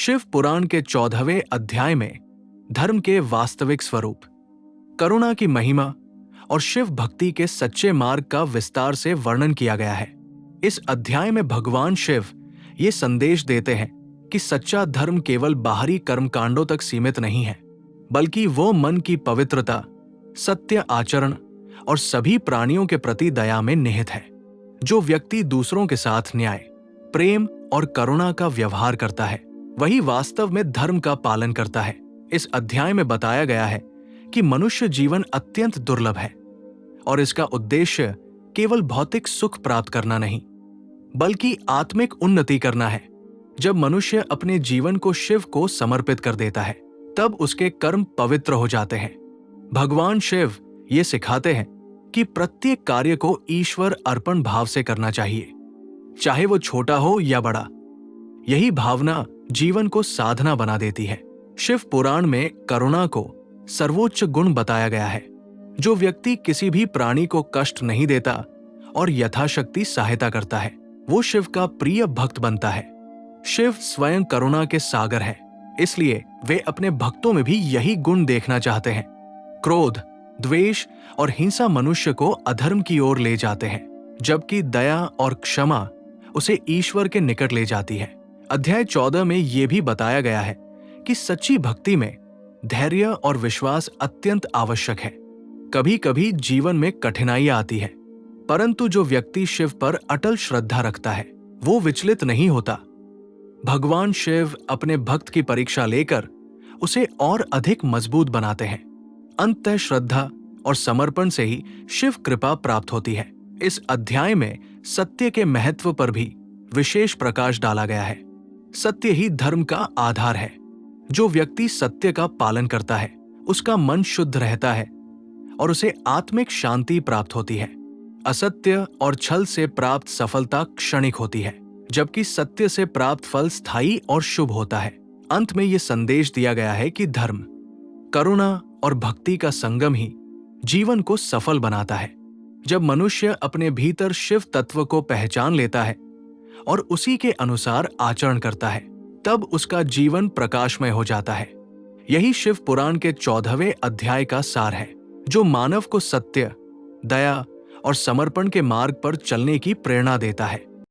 शिव पुराण के 14वें अध्याय में धर्म के वास्तविक स्वरूप, करुणा की महिमा और शिव भक्ति के सच्चे मार्ग का विस्तार से वर्णन किया गया है। इस अध्याय में भगवान शिव ये संदेश देते हैं कि सच्चा धर्म केवल बाहरी कर्मकांडों तक सीमित नहीं है, बल्कि वो मन की पवित्रता, सत्य आचरण और सभी प्राणियों के प्रति दया में निहित है। जो व्यक्ति दूसरों के साथ न्याय, प्रेम और करुणा का व्यवहार करता है, वही वास्तव में धर्म का पालन करता है। इस अध्याय में बताया गया है कि मनुष्य जीवन अत्यंत दुर्लभ है और इसका उद्देश्य केवल भौतिक सुख प्राप्त करना नहीं, बल्कि आत्मिक उन्नति करना है। जब मनुष्य अपने जीवन को शिव को समर्पित कर देता है, तब उसके कर्म पवित्र हो जाते हैं। भगवान शिव ये सिखाते हैं कि प्रत्येक कार्य को ईश्वर अर्पण भाव से करना चाहिए, चाहे वो छोटा हो या बड़ा। यही भावना जीवन को साधना बना देती है। शिव पुराण में करुणा को सर्वोच्च गुण बताया गया है। जो व्यक्ति किसी भी प्राणी को कष्ट नहीं देता और यथाशक्ति सहायता करता है, वो शिव का प्रिय भक्त बनता है। शिव स्वयं करुणा के सागर है, इसलिए वे अपने भक्तों में भी यही गुण देखना चाहते हैं। क्रोध, द्वेष और हिंसा मनुष्य को अधर्म की ओर ले जाते हैं, जबकि दया और क्षमा उसे ईश्वर के निकट ले जाती है। अध्याय 14 में यह भी बताया गया है कि सच्ची भक्ति में धैर्य और विश्वास अत्यंत आवश्यक है। कभी कभी जीवन में कठिनाइयां आती है, परंतु जो व्यक्ति शिव पर अटल श्रद्धा रखता है, वो विचलित नहीं होता। भगवान शिव अपने भक्त की परीक्षा लेकर उसे और अधिक मजबूत बनाते हैं। अंततः श्रद्धा और समर्पण से ही शिव कृपा प्राप्त होती है। इस अध्याय में सत्य के महत्व पर भी विशेष प्रकाश डाला गया है। सत्य ही धर्म का आधार है। जो व्यक्ति सत्य का पालन करता है, उसका मन शुद्ध रहता है और उसे आत्मिक शांति प्राप्त होती है। असत्य और छल से प्राप्त सफलता क्षणिक होती है, जबकि सत्य से प्राप्त फल स्थायी और शुभ होता है। अंत में यह संदेश दिया गया है कि धर्म, करुणा और भक्ति का संगम ही जीवन को सफल बनाता है। जब मनुष्य अपने भीतर शिव तत्व को पहचान लेता है और उसी के अनुसार आचरण करता है, तब उसका जीवन प्रकाशमय हो जाता है। यही शिव पुराण के 14वें अध्याय का सार है, जो मानव को सत्य, दया और समर्पण के मार्ग पर चलने की प्रेरणा देता है।